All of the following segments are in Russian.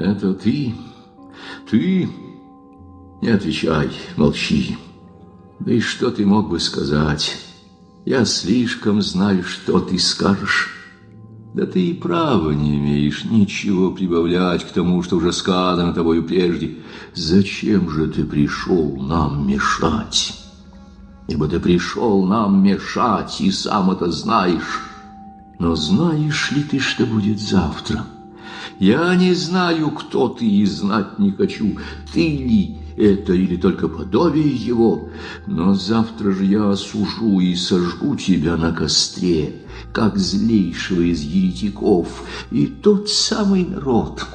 Это ты? Ты? Не отвечай, молчи. Да и что ты мог бы сказать? Я слишком знаю, что ты скажешь. Да ты и права не имеешь ничего прибавлять к тому, что уже сказано тобою прежде. Зачем же ты пришел нам мешать? Ибо ты пришел нам мешать, и сам это знаешь. Но знаешь ли ты, что будет завтра? Я не знаю, кто ты, и знать не хочу, ты ли это или только подобие его. Но завтра же я осужу и сожгу тебя на костре, как злейшего из еретиков, и тот самый народ,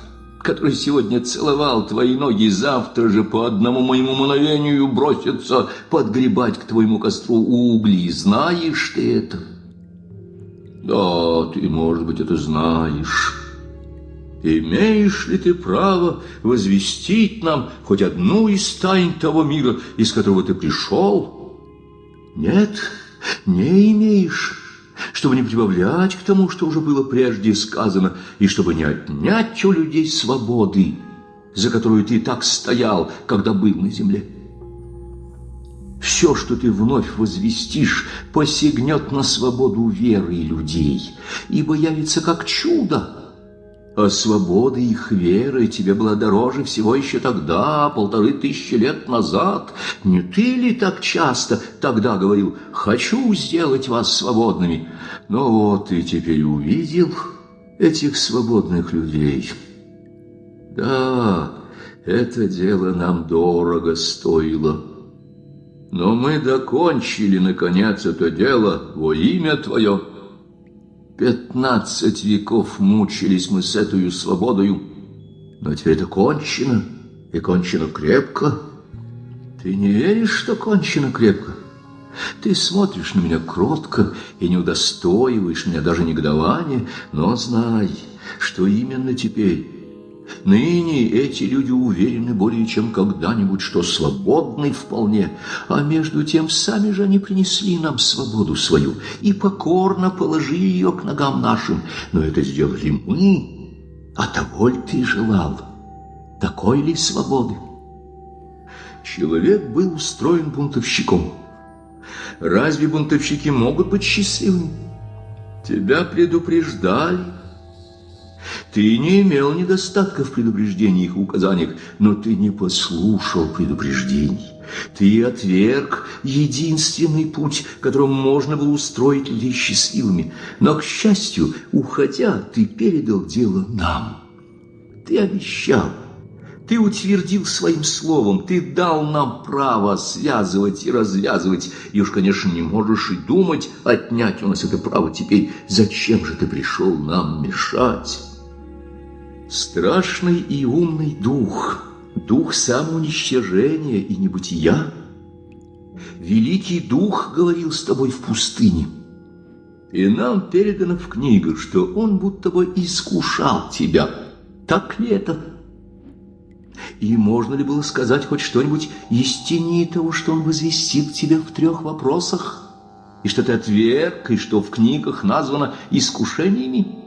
который сегодня целовал твои ноги, завтра же по одному моему мановению бросится подгребать к твоему костру угли. Знаешь ты это? Да, ты, может быть, это знаешь. Имеешь ли ты право возвестить нам хоть одну из тайн того мира, из которого ты пришел? Нет, не имеешь. Чтобы не прибавлять к тому, что уже было прежде сказано, и чтобы не отнять у людей свободы, за которую ты так стоял, когда был на земле. Все, что ты вновь возвестишь, посягнет на свободу веры людей, ибо явится как чудо. А свобода их веры тебе была дороже всего еще тогда, 1500 лет назад. Не ты ли так часто тогда говорил: «Хочу сделать вас свободными»? Но вот ты теперь увидел этих свободных людей. Да, это дело нам дорого стоило. Но мы докончили, наконец, это дело во имя Твое. 15 веков мучились мы с этой свободою, но теперь это кончено, и кончено крепко. Ты не веришь, что кончено крепко? Ты смотришь на меня кротко и не удостоиваешь меня даже негодования, но знай, что именно теперь, ныне эти люди уверены более чем когда-нибудь, что свободны вполне, а между тем сами же они принесли нам свободу свою и покорно положили ее к ногам нашим. Но это сделали мы, а того ли ты желал? Такой ли свободы? Человек был устроен бунтовщиком. Разве бунтовщики могут быть счастливыми? Тебя предупреждали. Ты не имел недостатка в предупреждениях и указаниях, но ты не послушал предупреждений. Ты отверг единственный путь, которым можно было устроить людей счастливыми. Но, к счастью, уходя, ты передал дело нам. Ты обещал, ты утвердил своим словом, ты дал нам право связывать и развязывать. И уж, конечно, не можешь и думать отнять у нас это право теперь. Зачем же ты пришел нам мешать? Страшный и умный дух, дух самоуничтожения и небытия. Великий дух говорил с тобой в пустыне, и нам передано в книгах, что он будто бы искушал тебя. Так ли это? И можно ли было сказать хоть что-нибудь истиннее того, что он возвестил тебя в 3 вопросах, и что ты отверг, и что в книгах названо искушениями?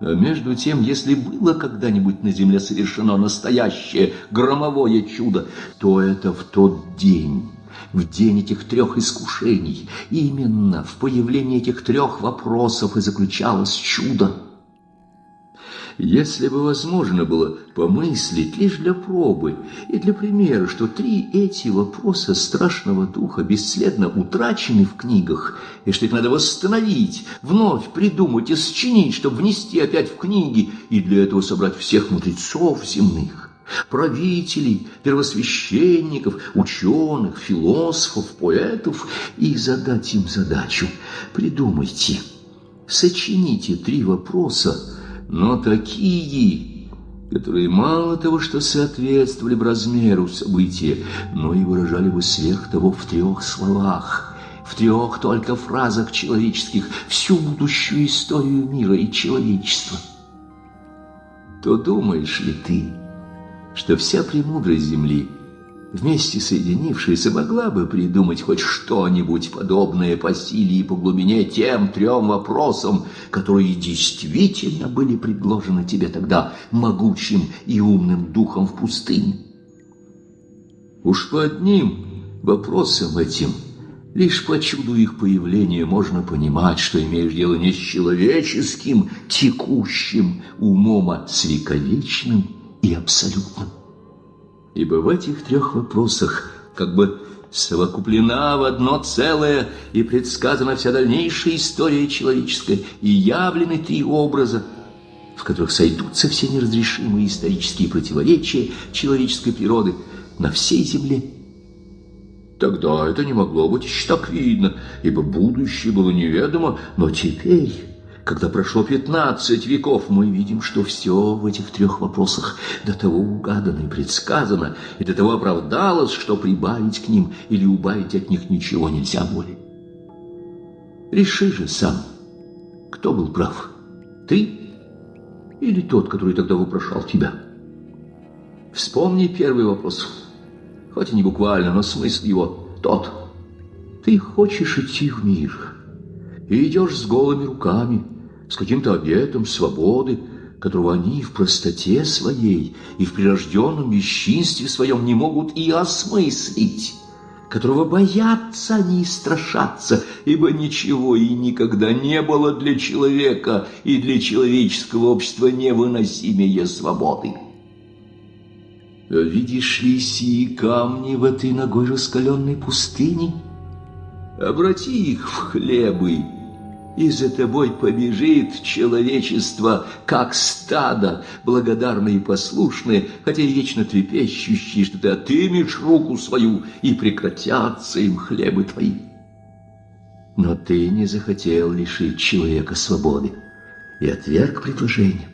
А между тем, если было когда-нибудь на земле совершено настоящее громовое чудо, то это в тот день, в день этих 3 искушений. Именно в появлении этих 3 вопросов и заключалось чудо. Если бы возможно было помыслить лишь для пробы и для примера, что 3 эти вопроса страшного духа бесследно утрачены в книгах, и что их надо восстановить, вновь придумать и сочинить, чтобы внести опять в книги, и для этого собрать всех мудрецов земных, правителей, первосвященников, ученых, философов, поэтов, и задать им задачу: придумайте, сочините 3 вопроса, но такие, которые мало того, что соответствовали бы размеру события, но и выражали бы сверх того в 3 словах, в 3 только фразах человеческих всю будущую историю мира и человечества. То думаешь ли ты, что вся премудрость земли вместе соединившаяся, могла бы придумать хоть что-нибудь подобное по силе и по глубине тем 3 вопросам, которые действительно были предложены тебе тогда могучим и умным духом в пустыне. Уж по одним вопросам этим, лишь по чуду их появления, можно понимать, что имеешь дело не с человеческим текущим умом, а с вековечным и абсолютным. Ибо в этих 3 вопросах как бы совокуплена в одно целое и предсказана вся дальнейшая история человеческая, и явлены 3 образа, в которых сойдутся все неразрешимые исторические противоречия человеческой природы на всей земле. Тогда это не могло быть еще так видно, ибо будущее было неведомо, но теперь, когда прошло 15 веков, мы видим, что все в этих 3 вопросах до того угадано и предсказано, и до того оправдалось, что прибавить к ним или убавить от них ничего нельзя более. Реши же сам, кто был прав, ты или тот, который тогда вопрошал тебя? Вспомни первый вопрос, хоть и не буквально, но смысл его тот. Ты хочешь идти в мир и идешь с голыми руками, с каким-то обетом свободы, которого они в простоте своей и в прирожденном бесчинстве своем не могут и осмыслить, которого боятся они и страшатся, ибо ничего и никогда не было для человека и для человеческого общества невыносимее свободы. Видишь ли сии камни в этой ногой раскаленной пустыне? Обрати их в хлебы, и за тобой побежит человечество, как стадо, благодарное и послушное, хотя и вечно трепещущее, что ты отымешь руку свою, и прекратятся им хлебы твои. Но ты не захотел лишить человека свободы и отверг предложение.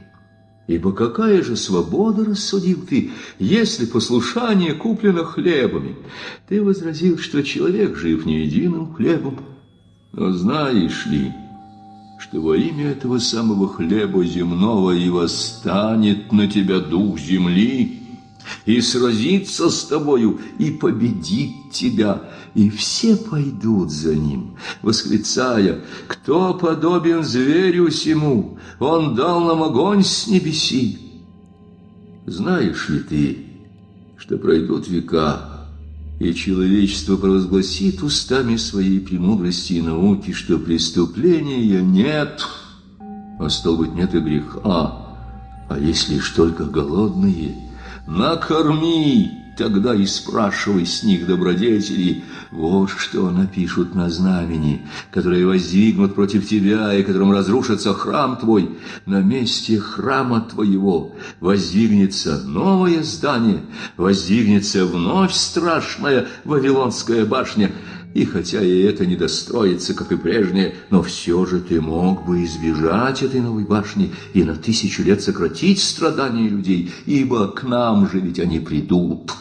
Ибо какая же свобода, рассудил ты, если послушание куплено хлебами? Ты возразил, что человек жив не единым хлебом. Но знаешь ли, что во имя этого самого хлеба земного и восстанет на тебя дух земли, и сразится с тобою, и победит тебя, и все пойдут за ним, восклицая: «Кто подобен зверю сему? Он дал нам огонь с небеси». Знаешь ли ты, что пройдут века, и человечество провозгласит устами своей премудрости и науки, что преступления нет, а стало быть, нет и греха, а есть лишь только голодные? Накорми, тогда и спрашивай с них добродетели. Вот что напишут на знамени, которые воздвигнут против тебя, и которым разрушится храм твой. На месте храма твоего воздвигнется новое здание, воздвигнется вновь страшная Вавилонская башня. И хотя и это не достроится, как и прежнее, но все же ты мог бы избежать этой новой башни и на 1000 лет сократить страдания людей, ибо к нам же ведь они придут.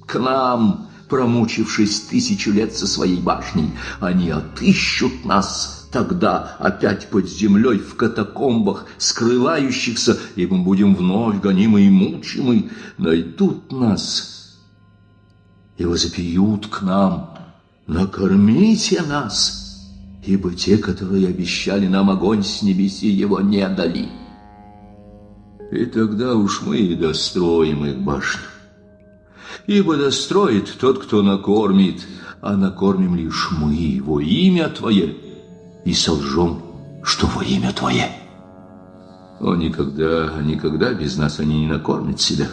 К нам, промучившись 1000 лет со своей башней, они отыщут нас тогда опять под землей в катакомбах, скрывающихся, и мы будем вновь гонимы и мучимы. Найдут нас и возопьют к нам: «Накормите нас!» Ибо те, которые обещали нам огонь с небеси, его не дали. И тогда уж мы и достроим их башню. Ибо достроит тот, кто накормит, а накормим лишь мы во имя Твое, и солжем, что во имя Твое. О, никогда без нас они не накормят себя.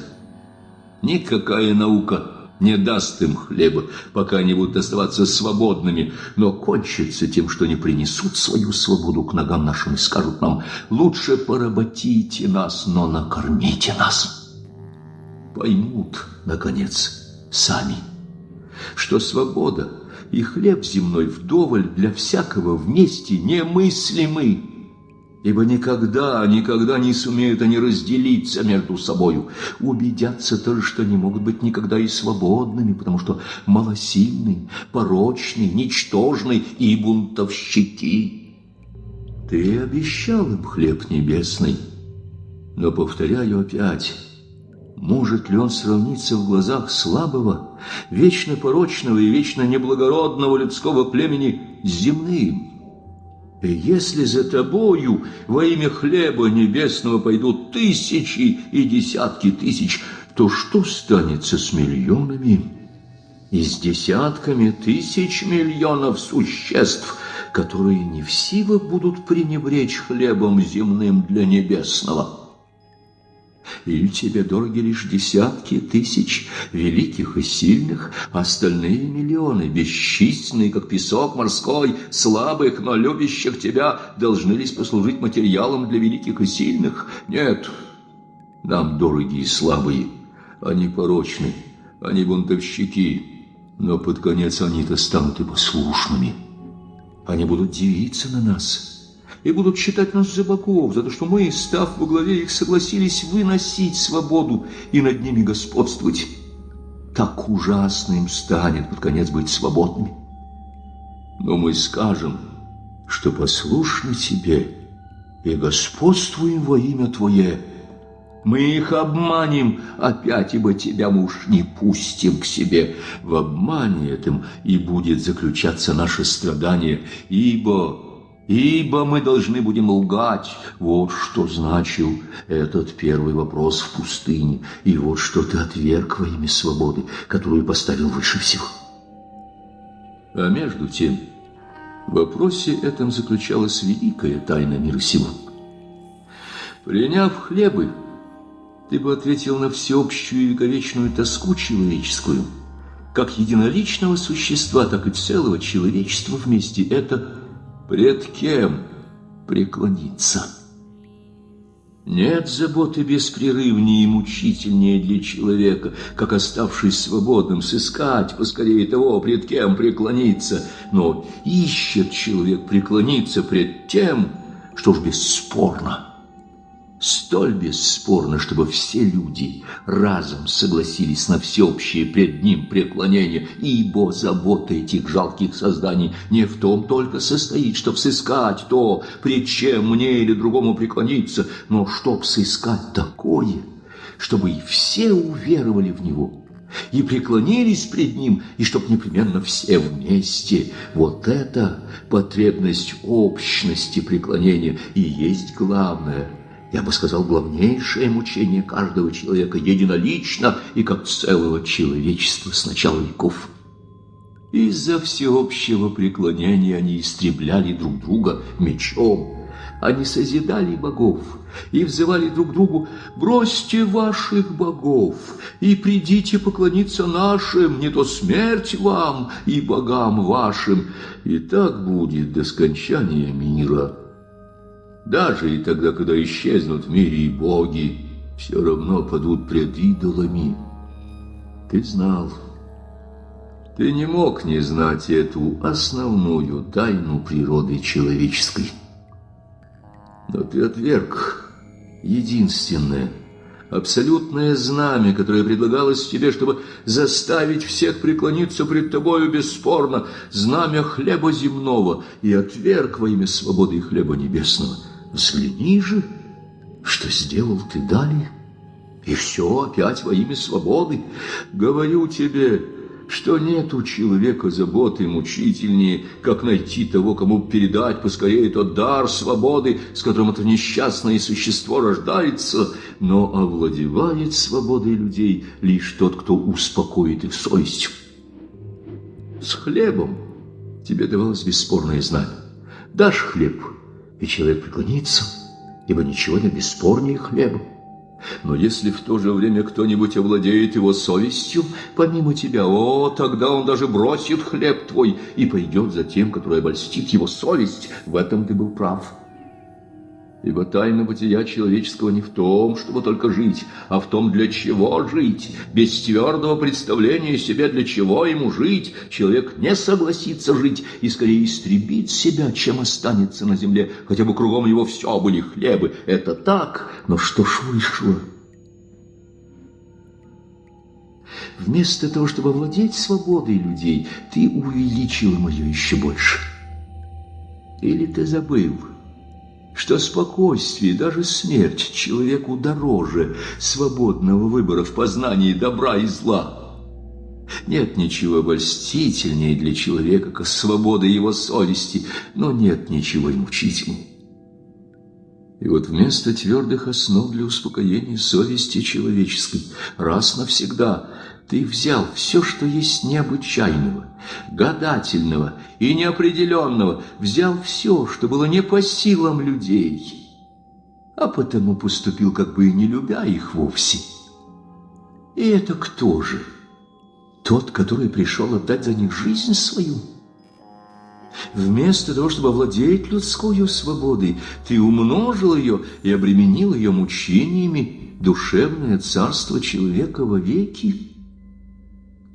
Никакая наука не даст им хлеба, пока они будут оставаться свободными, но кончится тем, что они принесут свою свободу к ногам нашим и скажут нам: «Лучше поработите нас, но накормите нас». Поймут, наконец, сами, что свобода и хлеб земной вдоволь для всякого вместе немыслимы, ибо никогда не сумеют они разделиться между собою. Убедятся тоже, что не могут быть никогда и свободными, потому что малосильны, порочны, ничтожны и бунтовщики. Ты обещал им хлеб небесный, но, повторяю опять, Может ли он сравниться в глазах слабого, вечно порочного и вечно неблагородного людского племени с земным? И если за тобою во имя хлеба небесного пойдут тысячи и десятки тысяч, то что станется с миллионами и с десятками тысяч миллионов существ, которые не в силах будут пренебречь хлебом земным для небесного? Или тебе дороги лишь десятки тысяч великих и сильных, а остальные миллионы, бесчисленные, как песок морской, слабых, но любящих тебя, должны лишь послужить материалом для великих и сильных? Нет, нам дороги и слабые, они порочны, они бунтовщики, но под конец они-то станут и послушными. Они будут дивиться на нас и будут считать нас за богов, за то, что мы, став во главе их, согласились выносить свободу и над ними господствовать. Так ужасно им станет под конец быть свободными. Но мы скажем, что послушны тебе и господствуем во имя твое. Мы их обманем опять, ибо тебя мы уж не пустим к себе. В обмане этом и будет заключаться наше страдание, ибо мы должны будем лгать. Вот что значил этот первый вопрос в пустыне, и вот что ты отверг во имя свободы, которую поставил выше всего. А между тем, в вопросе этом заключалась великая тайна мира сего. Приняв хлебы, ты бы ответил на всеобщую и вековечную тоску человеческую, как единоличного существа, так и целого человечества вместе. Это пред кем преклониться? Нет заботы беспрерывнее и мучительнее для человека, как, оставшись свободным, сыскать поскорее того, пред кем преклониться. Но ищет человек преклониться пред тем, что ж бесспорно, столь бесспорно, чтобы все люди разом согласились на всеобщее пред ним преклонение, ибо забота этих жалких созданий не в том только состоит, чтоб сыскать то, пред чем мне или другому преклониться, но чтоб сыскать такое, чтобы и все уверовали в него и преклонились пред ним, и чтоб непременно все вместе. Вот это потребность общности преклонения и есть главное, я бы сказал, главнейшее мучение каждого человека единолично и как целого человечества с начала веков. Из-за всеобщего преклонения они истребляли друг друга мечом, они созидали богов и взывали друг к другу: бросьте ваших богов и придите поклониться нашим, не то смерть вам и богам вашим. И так будет до скончания мира. Даже и тогда, когда исчезнут в мире и боги, все равно падут пред идолами. Ты знал. Ты не мог не знать эту основную тайну природы человеческой. Но ты отверг единственное, абсолютное знамя, которое предлагалось тебе, чтобы заставить всех преклониться пред тобою бесспорно, знамя хлеба земного, и отверг во имя свободы и хлеба небесного. Взгляни же, что сделал ты далее, и все опять во имя свободы. Говорю тебе, что нет у человека заботы мучительнее, как найти того, кому передать поскорее тот дар свободы, с которым это несчастное существо рождается, но овладевает свободой людей лишь тот, кто успокоит их совесть. С хлебом тебе давалось бесспорное знамя. Дашь хлеб, и человек преклонится, ибо ничего нет бесспорнее хлеба. Но если в то же время кто-нибудь овладеет его совестью, помимо тебя, тогда он даже бросит хлеб твой и пойдет за тем, который обольстит его совесть. В этом ты был прав. Ибо тайна бытия человеческого не в том, чтобы только жить, а в том, для чего жить. Без твердого представления себе, для чего ему жить, человек не согласится жить и скорее истребит себя, чем останется на земле, хотя бы кругом его все были хлебы. Это так, но что ж вышло? Вместо того, чтобы овладеть свободой людей, ты увеличил мою еще больше. Или ты забыл, что спокойствие, даже смерть человеку дороже свободного выбора в познании добра и зла. Нет ничего обольстительнее для человека, как свобода его совести, но нет ничего и мучительного. И вот вместо твердых основ для успокоения совести человеческой раз навсегда ты взял все, что есть необычайного, гадательного и неопределенного, взял все, что было не по силам людей, а потому поступил, как бы и не любя их вовсе. И это кто же? Тот, который пришел отдать за них жизнь свою? Вместо того, чтобы овладеть людской свободой, ты умножил ее и обременил ее мучениями душевное царство человека вовеки.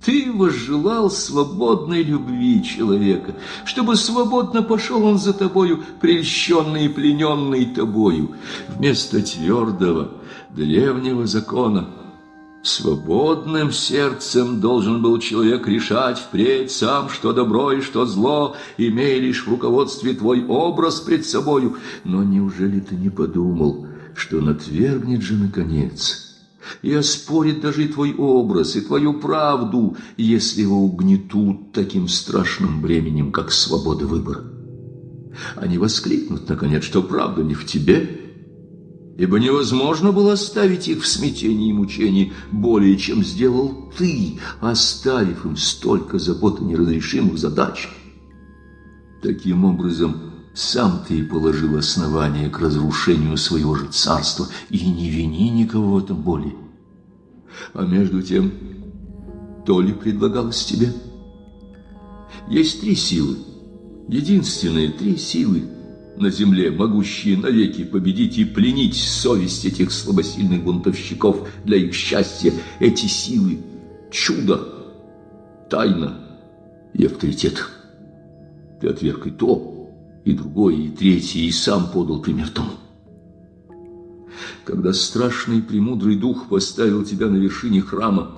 Ты возжелал свободной любви человека, чтобы свободно пошел он за тобою, прельщенный и плененный тобою, вместо твердого древнего закона. Свободным сердцем должен был человек решать впредь сам, что добро и что зло, имея лишь в руководстве твой образ пред собою. Но неужели ты не подумал, что он отвергнет же наконец и оспорит даже и твой образ, и твою правду, если его угнетут таким страшным бременем, как свобода выбора? Они воскликнут, наконец, что правда не в тебе, ибо невозможно было оставить их в смятении и мучении более, чем сделал ты, оставив им столько забот и неразрешимых задач. Таким образом, сам ты и положил основание к разрушению своего же царства, и не вини никого в этом более. А между тем, то ли предлагалось тебе? Есть три силы, единственные три силы на земле, могущие навеки победить и пленить совесть этих слабосильных бунтовщиков для их счастья. Эти силы — чудо, тайна и авторитет. Ты отверг и то, и другое, и третье, и сам подал пример тому. Когда страшный премудрый дух поставил тебя на вершине храма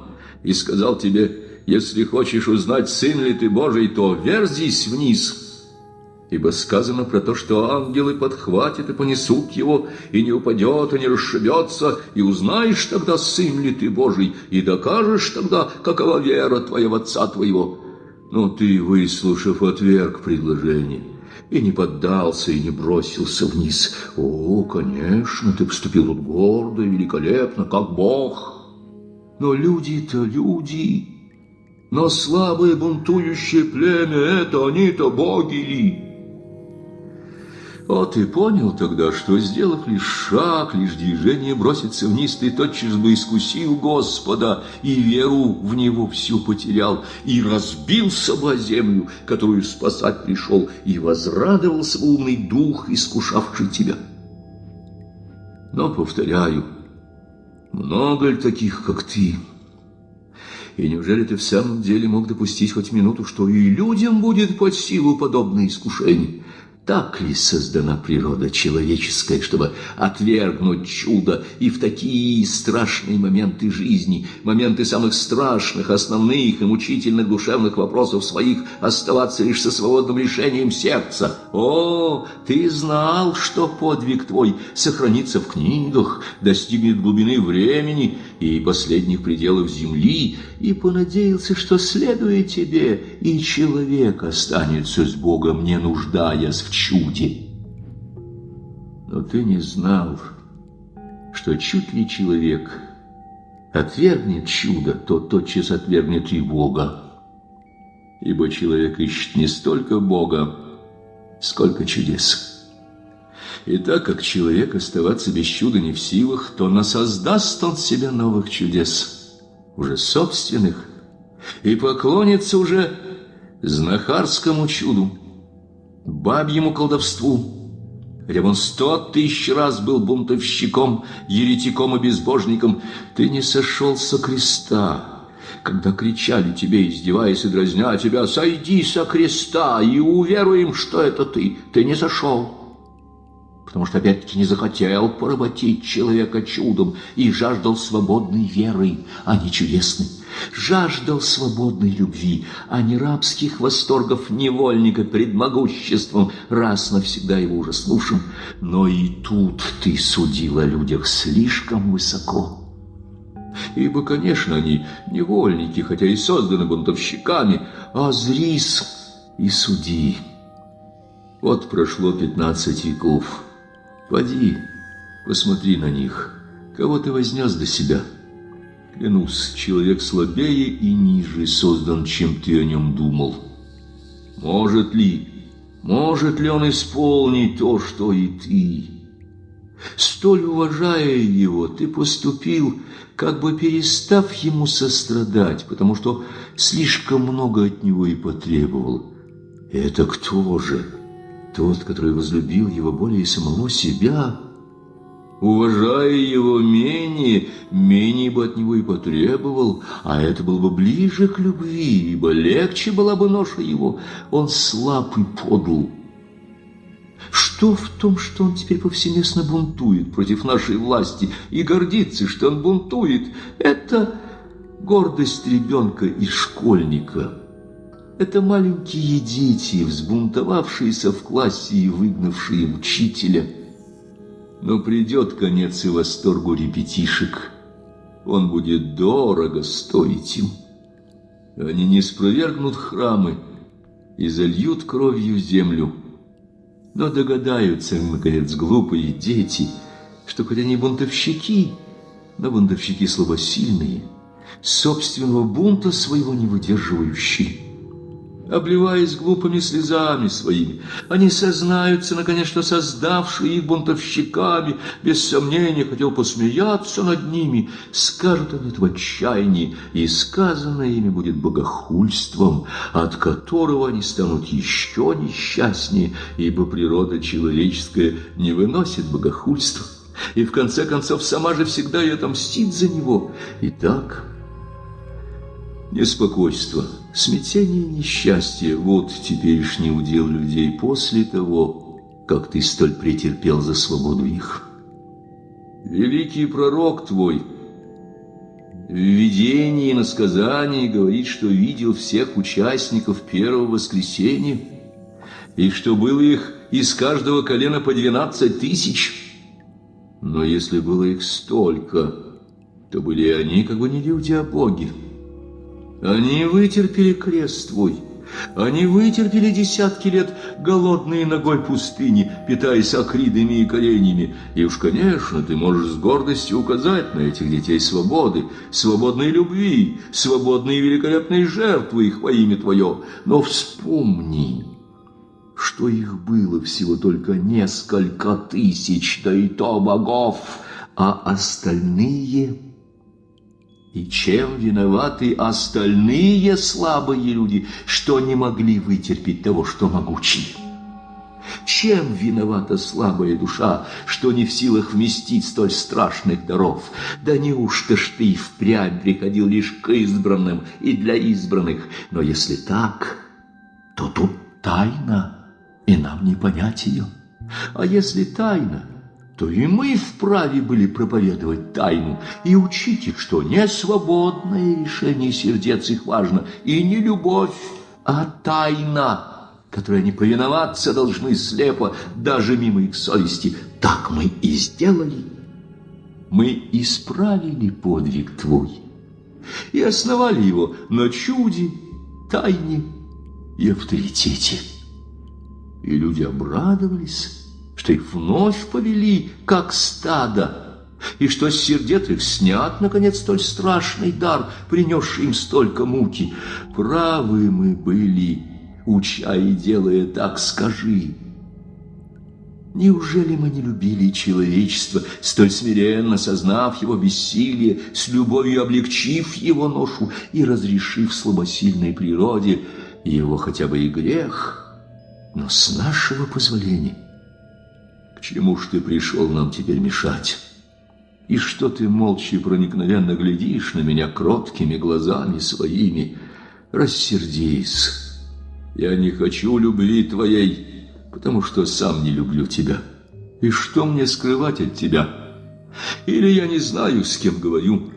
и сказал тебе: если хочешь узнать, сын ли ты Божий, то верзись вниз, ибо сказано про то, что ангелы подхватят и понесут его, и не упадет, и не расшибется, и узнаешь тогда, сын ли ты Божий, и докажешь тогда, какова вера твоя в отца твоего. Но ты, выслушав, отверг предложение, и не поддался, и не бросился вниз. О, конечно, ты поступил тут гордо и великолепно, как Бог. Но люди-то люди, но слабое бунтующее племя — это они-то боги ли? О, ты понял тогда, что, сделав лишь шаг, лишь движение броситься вниз, ты тотчас бы искусил Господа, и веру в Него всю потерял, и разбился бы о землю, которую спасать пришел, и возрадовался бы умный дух, искушавший тебя. Но, повторяю, много ли таких, как ты? И неужели ты в самом деле мог допустить хоть минуту, что и людям будет под силу подобное искушение? Так ли создана природа человеческая, чтобы отвергнуть чудо и в такие страшные моменты жизни, моменты самых страшных, основных и мучительных душевных вопросов своих, оставаться лишь со свободным решением сердца? О, ты знал, что подвиг твой сохранится в книгах, достигнет глубины времени и последних пределов земли, и понадеялся, что, следуя тебе, и человек останется с Богом, не нуждаясь в чуде. Но ты не знал, что чуть ли человек отвергнет чудо, то тотчас отвергнет и Бога. Ибо человек ищет не столько Бога, сколько чудес. И так как человек оставаться без чуда не в силах, то насоздаст он себе новых чудес, уже собственных, и поклонится уже знахарскому чуду, бабьему колдовству, хотя он 100 000 раз был бунтовщиком, еретиком и безбожником. Ты не сошел со креста, когда кричали тебе, издеваясь и дразня тебя: сойди со креста и уверуем, что это ты. Ты не сошел. потому что опять-таки не захотел поработить человека чудом и жаждал свободной веры, а не чудесной. Жаждал свободной любви, а не рабских восторгов невольника пред могуществом, раз навсегда его ужаснувшим. Но и тут ты судил о людях слишком высоко. Ибо, конечно, они невольники, хотя и созданы бунтовщиками, а зрись и суди. Вот прошло 15 веков. Поди, посмотри на них, кого ты вознес до себя. Клянусь, человек слабее и ниже создан, чем ты о нем думал. Может ли он исполнить то, что и ты? Столь уважая его, ты поступил, как бы перестав ему сострадать, потому что слишком много от него и потребовал. Это кто же? Тот, который возлюбил его более самого себя? Уважая его менее бы от него и потребовал, а это было бы ближе к любви, ибо легче была бы ноша его. Он слаб и подл. Что в том, что он теперь повсеместно бунтует против нашей власти и гордится, что он бунтует? Это гордость ребенка и школьника. Это маленькие дети, взбунтовавшиеся в классе и выгнавшие учителя. Но придет конец и восторгу ребятишек. Он будет дорого стоить им. Они не спровергнут храмы и зальют кровью землю. Но догадаются, наконец, глупые дети, что хоть они бунтовщики, но бунтовщики слабосильные, собственного бунта своего не выдерживающие. Обливаясь глупыми слезами своими, они сознаются, наконец, что создавший их бунтовщиками, без сомнения, хотел посмеяться над ними. Скажут они это в отчаянии, и сказанное ими будет богохульством, от которого они станут еще несчастнее, ибо природа человеческая не выносит богохульства, и в конце концов сама же всегда и отомстит за него. Итак, неспокойство, смятение и несчастье — вот теперешний удел людей после того, как ты столь претерпел за свободу их. Великий пророк твой в видении и насказании говорит, что видел всех участников первого воскресения, и что было их из каждого колена по 12 тысяч. Но если было их столько, то были они как бы не люди, а боги. Они вытерпели крест твой, они вытерпели десятки лет голодные ногой пустыни, питаясь акридами и кореньями. И уж, конечно, ты можешь с гордостью указать на этих детей свободы, свободной любви, свободной и великолепной жертвы их во имя твое. Но вспомни, что их было всего только несколько тысяч, да и то богов, а остальные... И чем виноваты остальные слабые люди, что не могли вытерпеть того, что могучие? Чем виновата слабая душа, что не в силах вместить столь страшных даров? Да неужто ж ты и впрямь приходил лишь к избранным и для избранных? Но если так, то тут тайна, и нам не понять ее. А если тайна, то и мы вправе были проповедовать тайну и учить их, что не свободное решение сердец их важно, и не любовь, а тайна, которой они повиноваться должны слепо, даже мимо их совести. Так мы и сделали. Мы исправили подвиг твой и основали его на чуде, тайне и авторитете. И люди обрадовались, что их вновь повели, как стадо, и что с сердец их снят, наконец, столь страшный дар, принесший им столько муки. Правы мы были, уча и делая так, скажи. Неужели мы не любили человечество, столь смиренно сознав его бессилие, с любовью облегчив его ношу и разрешив слабосильной природе его хотя бы и грех, но с нашего позволения? К чему ж ты пришел нам теперь мешать? И что ты молча и проникновенно глядишь на меня кроткими глазами своими? Рассердись. Я не хочу любви твоей, потому что сам не люблю тебя. И что мне скрывать от тебя? Или я не знаю, с кем говорю?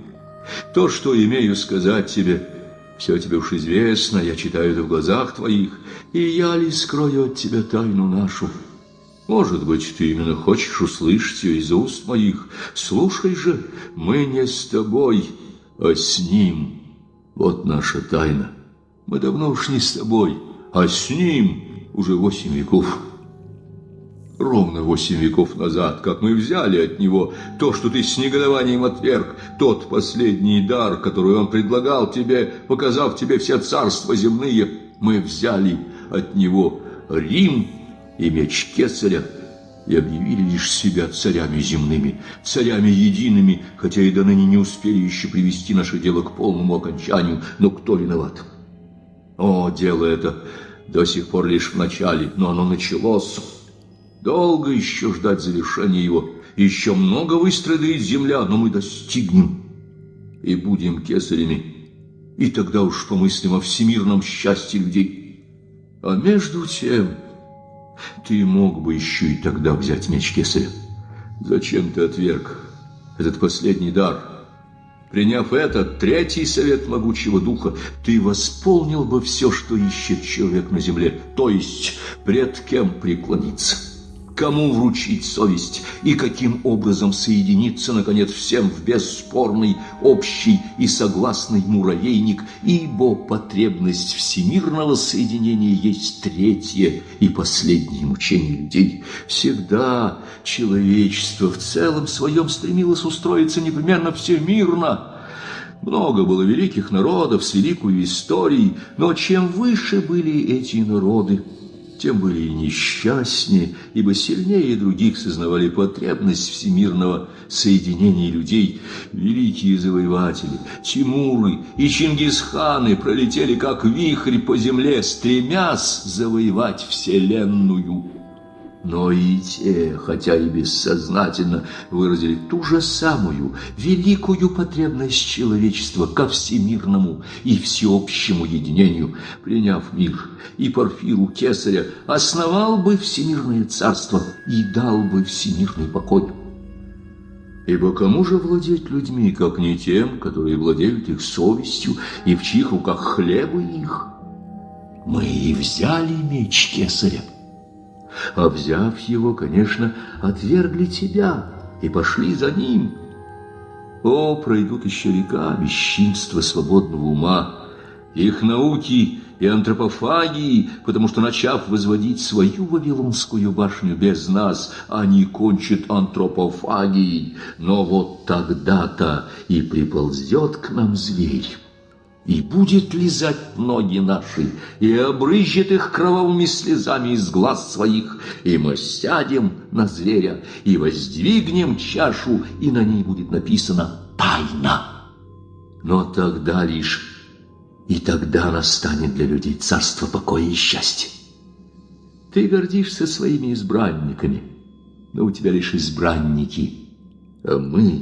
То, что имею сказать тебе, все тебе уж известно, я читаю это в глазах твоих, и я ли скрою от тебя тайну нашу? Может быть, ты именно хочешь услышать ее из уст моих. Слушай же, мы не с тобой, а с ним. Вот наша тайна. Мы давно уж не с тобой, а с ним уже 8 веков. Ровно 8 веков назад, как мы взяли от него то, что ты с негодованием отверг, тот последний дар, который он предлагал тебе, показав тебе все царства земные, мы взяли от него Рим и меч Кесаря и объявили лишь себя царями земными, царями едиными, хотя и до ныне не успели еще привести наше дело к полному окончанию. Но кто виноват? О, дело это до сих пор лишь в начале, но оно началось. Долго еще ждать завершения его. Еще много выстрадает земля, но мы достигнем и будем кесарями. И тогда уж помыслим о всемирном счастье людей. А между тем, ты мог бы еще и тогда взять меч кесаря. Зачем ты отверг этот последний дар? Приняв этот третий совет могучего духа, ты восполнил бы все, что ищет человек на земле, то есть пред кем преклониться, кому вручить совесть и каким образом соединиться, наконец, всем в бесспорный, общий и согласный муравейник, ибо потребность всемирного соединения есть третье и последнее мучение людей. Всегда человечество в целом своем стремилось устроиться непременно всемирно. Много было великих народов с великой историей, но чем выше были эти народы, тем были и несчастнее, ибо сильнее других сознавали потребность всемирного соединения людей. Великие завоеватели, Тимуры и Чингисханы пролетели как вихрь по земле, стремясь завоевать вселенную. Но и те, хотя и бессознательно, выразили ту же самую великую потребность человечества ко всемирному и всеобщему единению. Приняв мир и Порфиру Кесаря, основал бы всемирное царство и дал бы всемирный покой. Ибо кому же владеть людьми, как не тем, которые владеют их совестью и в чьих руках хлеб их? Мы и взяли меч Кесаря. А взяв его, конечно, отвергли тебя и пошли за ним. О, пройдут еще века бесчинства свободного ума, их науки и антропофагии, потому что, начав возводить свою Вавилонскую башню без нас, они кончат антропофагией. Но вот тогда-то и приползет к нам зверь, и будет лизать ноги наши, и обрызжет их кровавыми слезами из глаз своих, и мы сядем на зверя, и воздвигнем чашу, и на ней будет написано «Тайна». Но тогда лишь, и тогда настанет для людей царство покоя и счастья. Ты гордишься своими избранниками, но у тебя лишь избранники, а мы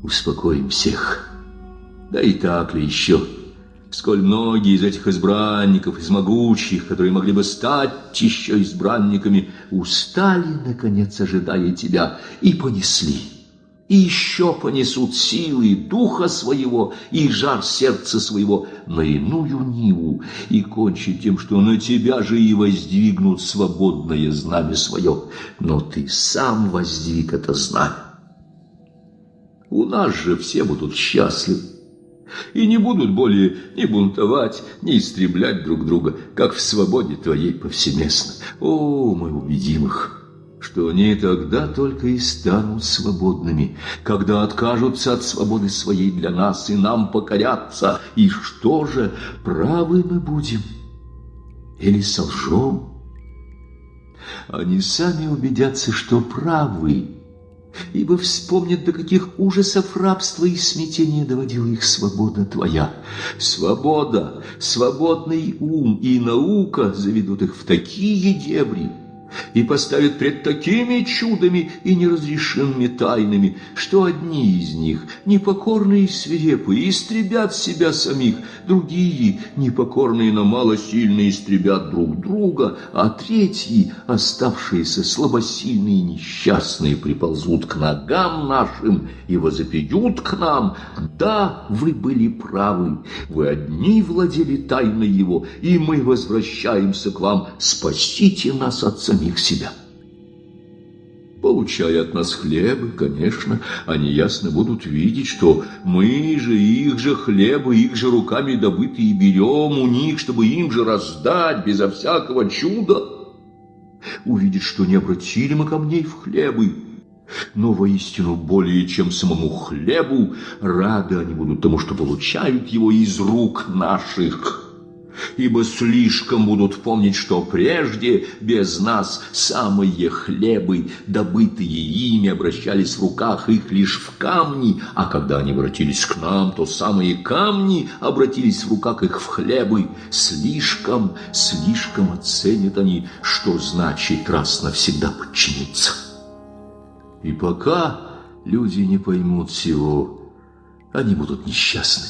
успокоим всех. Да и так ли еще? Сколь многие из этих избранников, из могучих, которые могли бы стать еще избранниками, устали, наконец, ожидая тебя, и понесли, и еще понесут силы духа своего и жар сердца своего на иную ниву, и кончат тем, что на тебя же и воздвигнут свободное знамя свое. Но ты сам воздвиг это знамя. У нас же все будут счастливы, и не будут более ни бунтовать, ни истреблять друг друга, как в свободе твоей повсеместно. О, мы убедим их, что они тогда только и станут свободными, когда откажутся от свободы своей для нас и нам покорятся. И что же, правы мы будем или солжем? Они сами убедятся, что правы, ибо вспомнят, до каких ужасов рабства и смятения доводила их свобода твоя. Свобода, свободный ум и наука заведут их в такие дебри, и поставит пред такими чудами и неразрешенными тайнами, что одни из них, непокорные и свирепые, истребят себя самих, другие, непокорные, но малосильные, истребят друг друга, а третьи, оставшиеся слабосильные и несчастные, приползут к ногам нашим и возопьют к нам: да, вы были правы, вы одни владели тайной его, и мы возвращаемся к вам, спасите нас от самих себя. Получая от нас хлебы, конечно, они ясно будут видеть, что мы же их же хлебы, их же руками добытые берем у них, чтобы им же раздать безо всякого чуда. Увидят, что не обратили мы камней в хлебы, но воистину более чем самому хлебу рады они будут тому, что получают его из рук наших. Ибо слишком будут помнить, что прежде без нас самые хлебы, добытые ими, обращались в руках их лишь в камни, а когда они обратились к нам, то самые камни обратились в руках их в хлебы. Слишком оценят они, что значит раз навсегда подчиниться. И пока люди не поймут всего, они будут несчастны.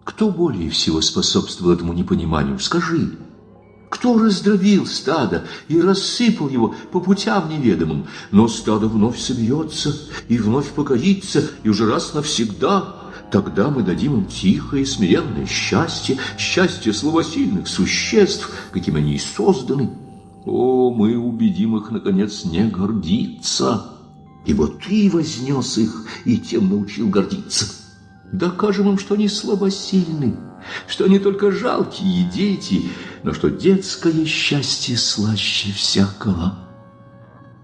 Кто более всего способствовал этому непониманию, скажи? Кто раздробил стадо и рассыпал его по путям неведомым? Но стадо вновь собьется и вновь покорится, и уже раз навсегда. Тогда мы дадим им тихое, смиренное счастье, счастье слабосильных существ, каким они и созданы. О, мы убедим их, наконец, не гордиться, ибо ты вознес их и тем научил гордиться. Докажем им, что они слабосильны, что они только жалкие дети, но что детское счастье слаще всякого.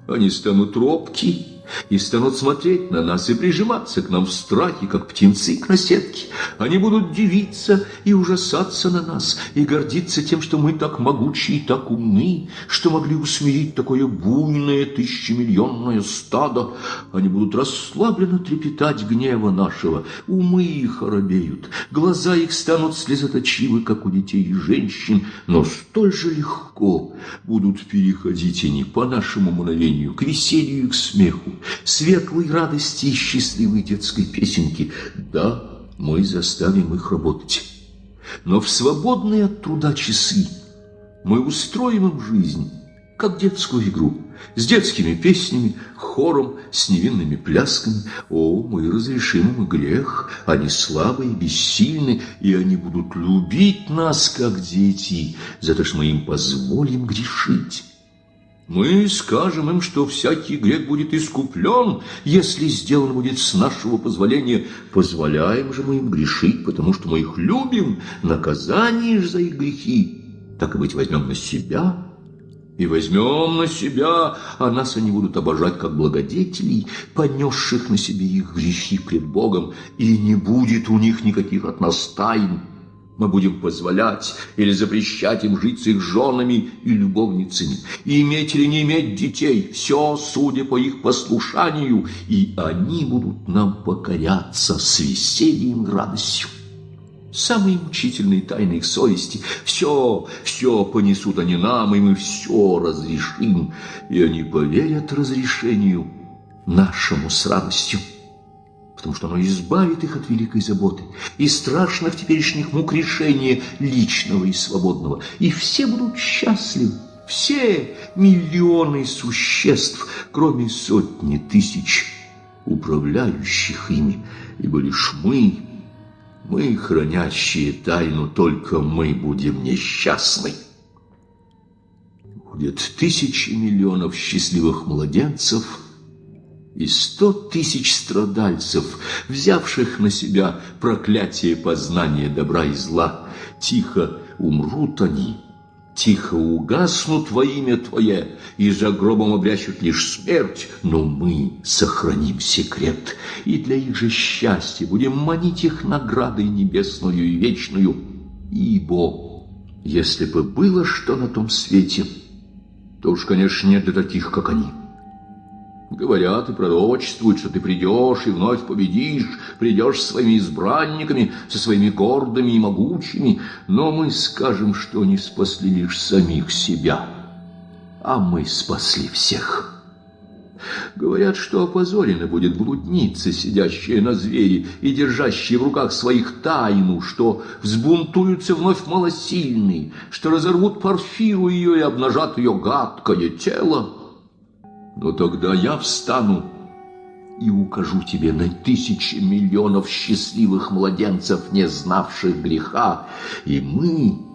Они станут робки и станут смотреть на нас и прижиматься к нам в страхе, как птенцы к наседке. Они будут дивиться и ужасаться на нас, и гордиться тем, что мы так могучи и так умны, что могли усмирить такое буйное тысячемиллионное стадо. Они будут расслабленно трепетать гнева нашего, умы их оробеют, глаза их станут слезоточивы, как у детей и женщин, но столь же легко будут переходить они по нашему мгновению к веселью и к смеху, светлой радости и счастливой детской песенки. Да, мы заставим их работать, но в свободные от труда часы мы устроим им жизнь, как детскую игру, с детскими песнями, хором, с невинными плясками. О, мы разрешим им грех, они слабые, бессильны, и они будут любить нас, как дети, за то, что мы им позволим грешить. Мы скажем им, что всякий грех будет искуплен, если сделан будет с нашего позволения. Позволяем же мы им грешить, потому что мы их любим, наказание же за их грехи, так и быть, возьмем на себя. И возьмем на себя, а нас они будут обожать как благодетелей, понесших на себе их грехи пред Богом, и не будет у них никаких от нас тайн. Мы будем позволять или запрещать им жить с их женами и любовницами, и иметь или не иметь детей, все судя по их послушанию, и они будут нам покоряться с весельем и радостью. Самые мучительные тайны их совести, все понесут они нам, и мы все разрешим, и они поверят разрешению нашему с радостью, потому что оно избавит их от великой заботы и страшных теперешних мук решения личного и свободного, и все будут счастливы, все миллионы существ, кроме сотни тысяч управляющих ими, ибо лишь мы, хранящие тайну, только мы будем несчастны. Будет тысячи миллионов счастливых младенцев и 100 тысяч страдальцев, взявших на себя проклятие познания добра и зла. Тихо умрут они, тихо угаснут во имя Твое, и за гробом обрящут лишь смерть, но мы сохраним секрет, и для их же счастья будем манить их наградой небесную и вечную. Ибо если бы было что на том свете, то уж, конечно, не для таких, как они. Говорят и пророчествуют, что ты придешь и вновь победишь, придешь со своими избранниками, со своими гордыми и могучими, но мы скажем, что они спасли лишь самих себя. а мы спасли всех. Говорят, что опозорена будет блудница, сидящая на звере и держащая в руках своих тайну, что взбунтуются вновь малосильные, что разорвут Порфиру ее и обнажат ее гадкое тело. Но тогда я встану и укажу тебе на 1000 миллионов счастливых младенцев, не знавших греха, и мы,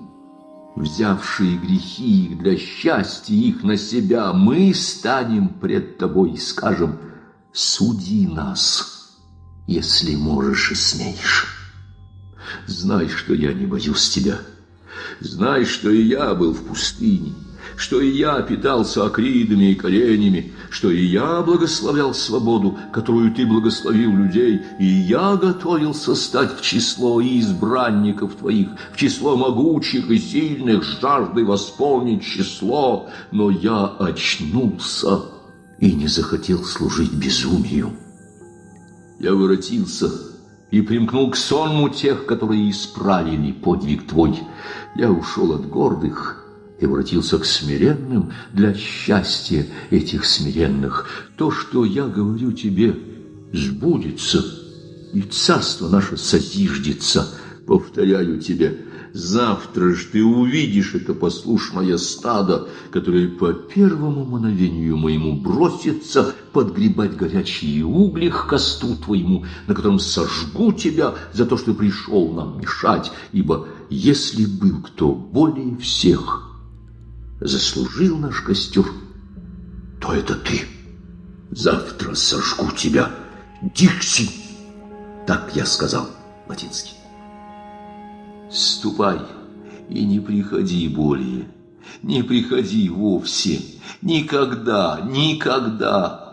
взявшие грехи их для счастья их на себя, мы станем пред тобой и скажем: суди нас, если можешь и смеешь. Знай, что я не боюсь тебя. Знай, что и я был в пустыне, что и я питался акридами и коленями, что и я благословлял свободу, которую ты благословил людей, и я готовился стать в число избранников твоих, в число могучих и сильных, с жаждой восполнить число, но я очнулся и не захотел служить безумию. Я воротился и примкнул к сонму тех, которые исправили подвиг твой. Я ушел от гордых и воротился к смиренным для счастья этих смиренных. То, что я говорю тебе, сбудется, и царство наше созиждется. Повторяю тебе, завтра ж ты увидишь это послушное стадо, которое по первому мановению моему бросится подгребать горячие угли к костру твоему, на котором сожгу тебя за то, что пришел нам мешать, ибо если был кто более всех заслужил наш костер, то это ты. Завтра сожгу тебя. Дикси! Так я сказал латинский. Ступай и не приходи более. Не приходи вовсе. Никогда, никогда.